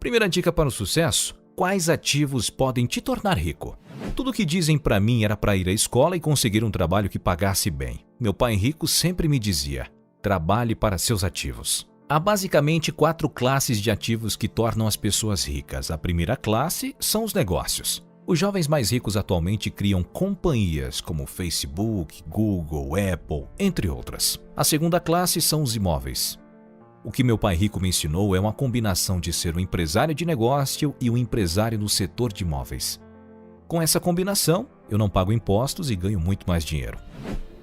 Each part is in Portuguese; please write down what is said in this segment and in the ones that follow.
Primeira dica para o sucesso: quais ativos podem te tornar rico? Tudo que dizem para mim era para ir à escola e conseguir um trabalho que pagasse bem. Meu pai rico sempre me dizia: trabalhe para seus ativos. Há basicamente 4 classes de ativos que tornam as pessoas ricas. A primeira classe são os negócios. Os jovens mais ricos atualmente criam companhias como Facebook, Google, Apple, entre outras. A segunda classe são os imóveis. O que meu pai rico me ensinou é uma combinação de ser um empresário de negócio e um empresário no setor de imóveis. Com essa combinação, eu não pago impostos e ganho muito mais dinheiro.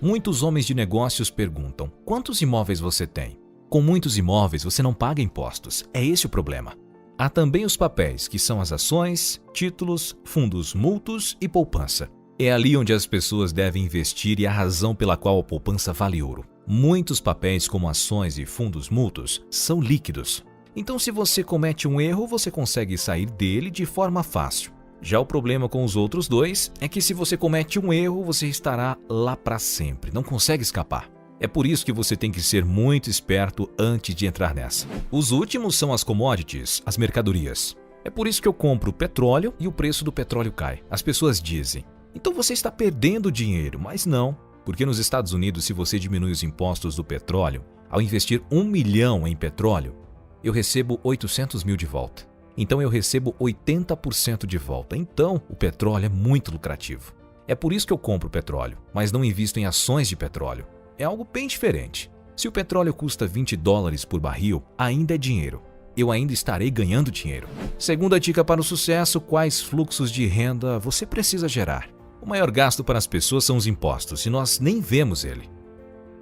Muitos homens de negócios perguntam: quantos imóveis você tem? Com muitos imóveis, você não paga impostos. É esse o problema. Há também os papéis, que são as ações, títulos, fundos mútuos e poupança. É ali onde as pessoas devem investir e a razão pela qual a poupança vale ouro. Muitos papéis, como ações e fundos mútuos, são líquidos. Então, se você comete um erro, você consegue sair dele de forma fácil. Já o problema com os outros dois é que se você comete um erro, você estará lá para sempre, não consegue escapar. É por isso que você tem que ser muito esperto antes de entrar nessa. Os últimos são as commodities, as mercadorias. É por isso que eu compro petróleo e o preço do petróleo cai. As pessoas dizem: então você está perdendo dinheiro, mas não. Porque nos Estados Unidos, se você diminui os impostos do petróleo, ao investir 1 milhão em petróleo, eu recebo 800 mil de volta. Então eu recebo 80% de volta. Então o petróleo é muito lucrativo. É por isso que eu compro petróleo, mas não invisto em ações de petróleo. É algo bem diferente. Se o petróleo custa $20 por barril, ainda é dinheiro. Eu ainda estarei ganhando dinheiro. Segunda dica para o sucesso: quais fluxos de renda você precisa gerar? O maior gasto para as pessoas são os impostos, e nós nem vemos ele.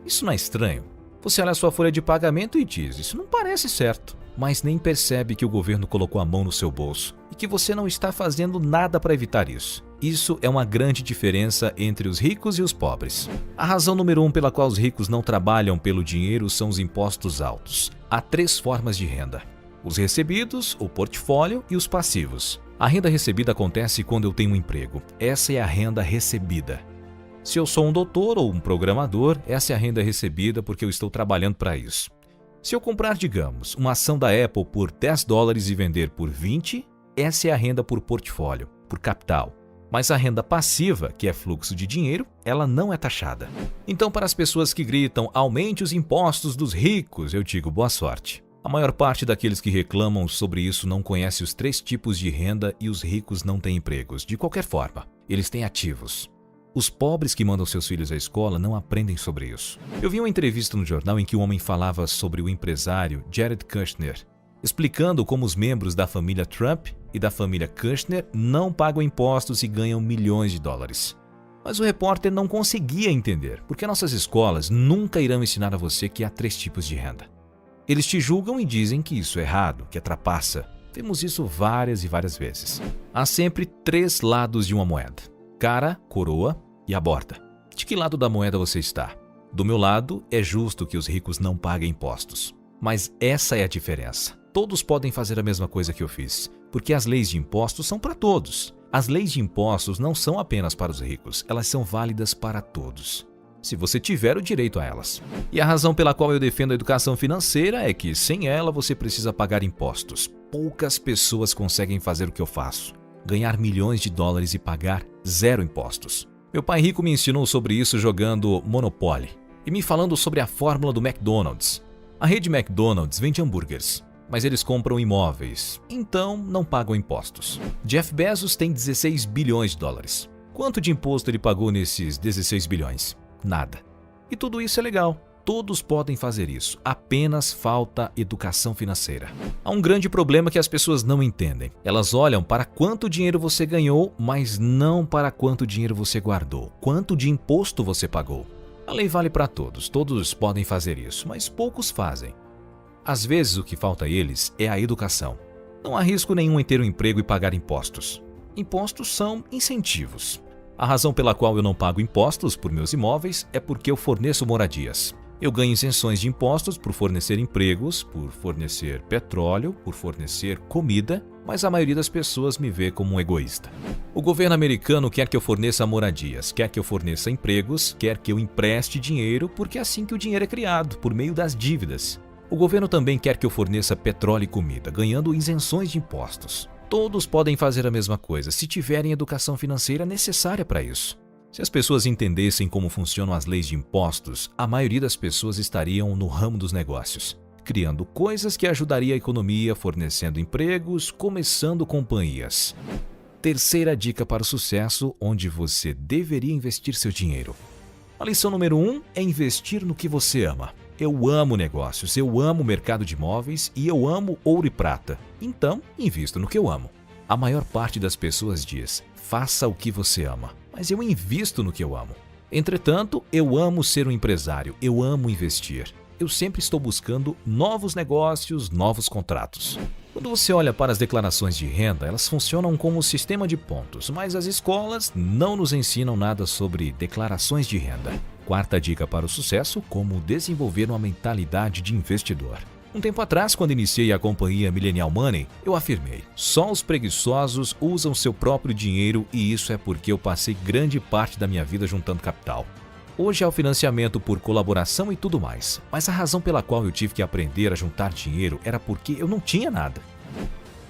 Isso não é estranho? Você olha a sua folha de pagamento e diz: isso não parece certo. Mas nem percebe que o governo colocou a mão no seu bolso e que você não está fazendo nada para evitar isso. Isso é uma grande diferença entre os ricos e os pobres. A razão número 1 pela qual os ricos não trabalham pelo dinheiro são os impostos altos. Há 3 formas de renda: os recebidos, o portfólio e os passivos. A renda recebida acontece quando eu tenho um emprego. Essa é a renda recebida. Se eu sou um doutor ou um programador, essa é a renda recebida porque eu estou trabalhando para isso. Se eu comprar, digamos, uma ação da Apple por $10 e vender por 20, essa é a renda por portfólio, por capital. Mas a renda passiva, que é fluxo de dinheiro, ela não é taxada. Então, para as pessoas que gritam: aumente os impostos dos ricos, eu digo: boa sorte. A maior parte daqueles que reclamam sobre isso não conhece os 3 tipos de renda e os ricos não têm empregos. De qualquer forma, eles têm ativos. Os pobres que mandam seus filhos à escola não aprendem sobre isso. Eu vi uma entrevista no jornal em que um homem falava sobre o empresário Jared Kushner, explicando como os membros da família Trump e da família Kushner não pagam impostos e ganham milhões de dólares. Mas o repórter não conseguia entender, porque nossas escolas nunca irão ensinar a você que há 3 tipos de renda. Eles te julgam e dizem que isso é errado, que é trapaça. Vemos isso várias e várias vezes. Há sempre 3 lados de uma moeda: cara, coroa e a borda. De que lado da moeda você está? Do meu lado, é justo que os ricos não paguem impostos. Mas essa é a diferença. Todos podem fazer a mesma coisa que eu fiz, porque as leis de impostos são para todos. As leis de impostos não são apenas para os ricos, elas são válidas para todos, se você tiver o direito a elas. E a razão pela qual eu defendo a educação financeira é que, sem ela, você precisa pagar impostos. Poucas pessoas conseguem fazer o que eu faço: ganhar milhões de dólares e pagar 0 impostos. Meu pai rico me ensinou sobre isso jogando Monopoly e me falando sobre a fórmula do McDonald's. A rede McDonald's vende hambúrgueres, mas eles compram imóveis, então não pagam impostos. Jeff Bezos tem 16 bilhões de dólares. Quanto de imposto ele pagou nesses 16 bilhões? Nada. E tudo isso é legal. Todos podem fazer isso, apenas falta educação financeira. Há um grande problema que as pessoas não entendem. Elas olham para quanto dinheiro você ganhou, mas não para quanto dinheiro você guardou, quanto de imposto você pagou. A lei vale para todos, todos podem fazer isso, mas poucos fazem. Às vezes o que falta a eles é a educação. Não há risco nenhum em ter um emprego e pagar impostos. Impostos são incentivos. A razão pela qual eu não pago impostos por meus imóveis é porque eu forneço moradias. Eu ganho isenções de impostos por fornecer empregos, por fornecer petróleo, por fornecer comida, mas a maioria das pessoas me vê como um egoísta. O governo americano quer que eu forneça moradias, quer que eu forneça empregos, quer que eu empreste dinheiro, porque é assim que o dinheiro é criado, por meio das dívidas. O governo também quer que eu forneça petróleo e comida, ganhando isenções de impostos. Todos podem fazer a mesma coisa se tiverem educação financeira necessária para isso. Se as pessoas entendessem como funcionam as leis de impostos, a maioria das pessoas estariam no ramo dos negócios, criando coisas que ajudariam a economia, fornecendo empregos, começando companhias. Terceira dica para o sucesso, onde você deveria investir seu dinheiro. A lição número 1 é investir no que você ama. Eu amo negócios, eu amo o mercado de imóveis e eu amo ouro e prata. Então, invisto no que eu amo. A maior parte das pessoas diz, faça o que você ama, mas eu invisto no que eu amo. Entretanto, eu amo ser um empresário, eu amo investir. Eu sempre estou buscando novos negócios, novos contratos. Quando você olha para as declarações de renda, elas funcionam como um sistema de pontos, mas as escolas não nos ensinam nada sobre declarações de renda. Quarta dica para o sucesso, como desenvolver uma mentalidade de investidor. Um tempo atrás, quando iniciei a companhia Millennial Money, eu afirmei, só os preguiçosos usam seu próprio dinheiro e isso é porque eu passei grande parte da minha vida juntando capital. Hoje é o financiamento por colaboração e tudo mais, mas a razão pela qual eu tive que aprender a juntar dinheiro era porque eu não tinha nada.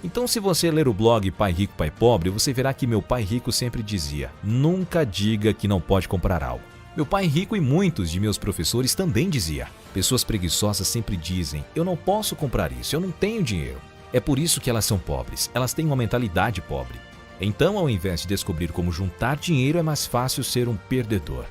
Então, se você ler o blog Pai Rico, Pai Pobre, você verá que meu pai rico sempre dizia, nunca diga que não pode comprar algo. Meu pai rico e muitos de meus professores também dizia, pessoas preguiçosas sempre dizem, eu não posso comprar isso, eu não tenho dinheiro. É por isso que elas são pobres, elas têm uma mentalidade pobre. Então, ao invés de descobrir como juntar dinheiro, é mais fácil ser um perdedor.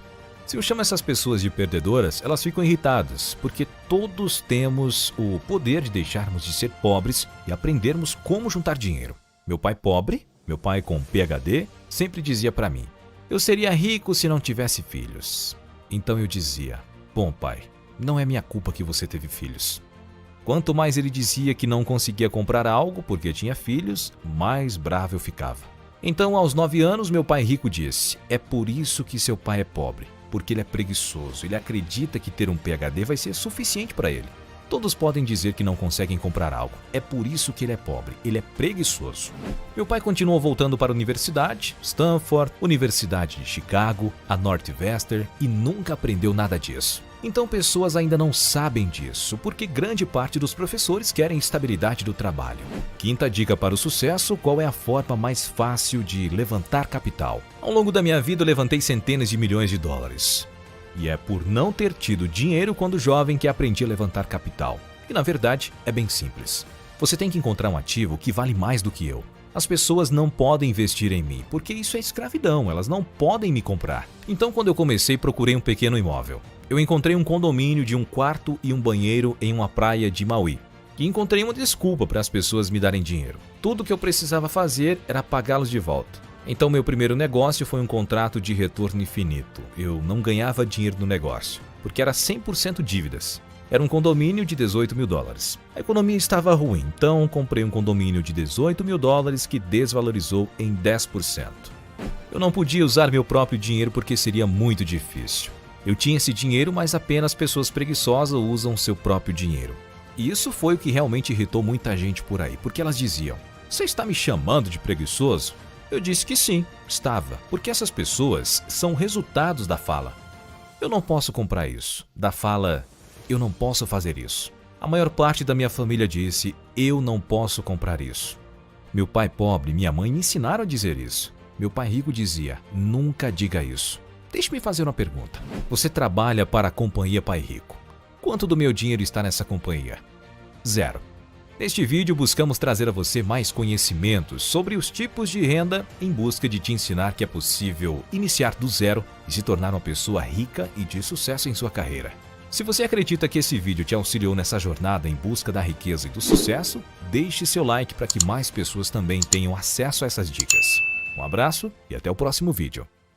Se eu chamo essas pessoas de perdedoras, elas ficam irritadas, porque todos temos o poder de deixarmos de ser pobres e aprendermos como juntar dinheiro. Meu pai pobre, meu pai com PhD, sempre dizia para mim, eu seria rico se não tivesse filhos. Então eu dizia, bom pai, não é minha culpa que você teve filhos. Quanto mais ele dizia que não conseguia comprar algo porque tinha filhos, mais bravo eu ficava. Então, aos 9 anos, meu pai rico disse, é por isso que seu pai é pobre. Porque ele é preguiçoso, ele acredita que ter um PhD vai ser suficiente para ele. Todos podem dizer que não conseguem comprar algo, é por isso que ele é pobre, ele é preguiçoso. Meu pai continuou voltando para a universidade, Stanford, Universidade de Chicago, a Northwestern e nunca aprendeu nada disso. Então pessoas ainda não sabem disso, porque grande parte dos professores querem estabilidade do trabalho. Quinta dica para o sucesso, qual é a forma mais fácil de levantar capital? Ao longo da minha vida eu levantei centenas de milhões de dólares. E é por não ter tido dinheiro quando jovem que aprendi a levantar capital. E na verdade é bem simples. Você tem que encontrar um ativo que vale mais do que eu. As pessoas não podem investir em mim, porque isso é escravidão, elas não podem me comprar. Então quando eu comecei procurei um pequeno imóvel. Eu encontrei um condomínio de um quarto e um banheiro em uma praia de Maui. E encontrei uma desculpa para as pessoas me darem dinheiro. Tudo o que eu precisava fazer era pagá-los de volta. Então meu primeiro negócio foi um contrato de retorno infinito. Eu não ganhava dinheiro no negócio, porque era 100% dívidas. Era um condomínio de 18 mil dólares. A economia estava ruim, então comprei um condomínio de 18 mil dólares que desvalorizou em 10%. Eu não podia usar meu próprio dinheiro porque seria muito difícil. Eu tinha esse dinheiro, mas apenas pessoas preguiçosas usam seu próprio dinheiro. E isso foi o que realmente irritou muita gente por aí, porque elas diziam, você está me chamando de preguiçoso? Eu disse que sim, estava, porque essas pessoas são resultados da fala. Eu não posso comprar isso. Da fala, eu não posso fazer isso. A maior parte da minha família disse, eu não posso comprar isso. Meu pai pobre e minha mãe me ensinaram a dizer isso. Meu pai rico dizia, nunca diga isso. Deixe-me fazer uma pergunta. Você trabalha para a companhia Pai Rico. Quanto do meu dinheiro está nessa companhia? 0. Neste vídeo buscamos trazer a você mais conhecimentos sobre os tipos de renda em busca de te ensinar que é possível iniciar do zero e se tornar uma pessoa rica e de sucesso em sua carreira. Se você acredita que esse vídeo te auxiliou nessa jornada em busca da riqueza e do sucesso, deixe seu like para que mais pessoas também tenham acesso a essas dicas. Um abraço e até o próximo vídeo.